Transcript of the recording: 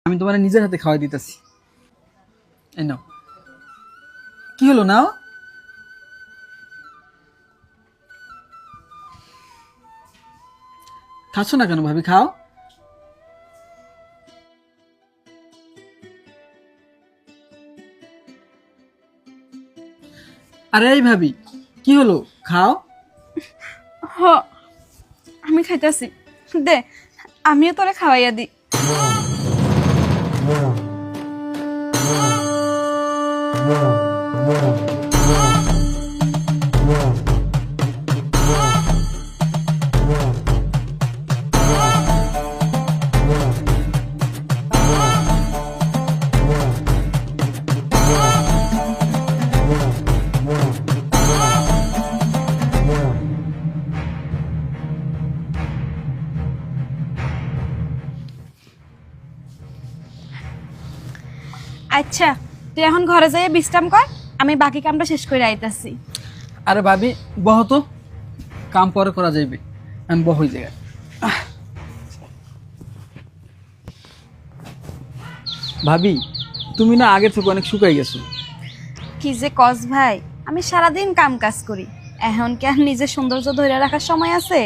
আমি তোমার নিজের হাতে খাওয়াই দিতেছি। এই নাও। কি হলো নাও? খাচ্ছ না কেন ভাবি? খাও। আরে এই ভাবি, কি হলো? খাও। হ, আমি খাইতাছি। দে, আমিও তোরে খাওয়াইয়া দি। আচ্ছা, তুই এখন ঘরে যাইয়া বিশ্রাম কর, আমি বাকি কামটা শেষ করে আইতাছি। আরে ভাবি বহ তো, কাম পরে করা যাইবে, আমি বহ ওই জায়গায়। ভাবি তুমি না আগের থেকে অনেক শুকাই গেছো। কি যে কস ভাই, আমি সারাদিন কাম কাজ করি, এখন কি আর নিজের সৌন্দর্য ধরে রাখার সময় আছে?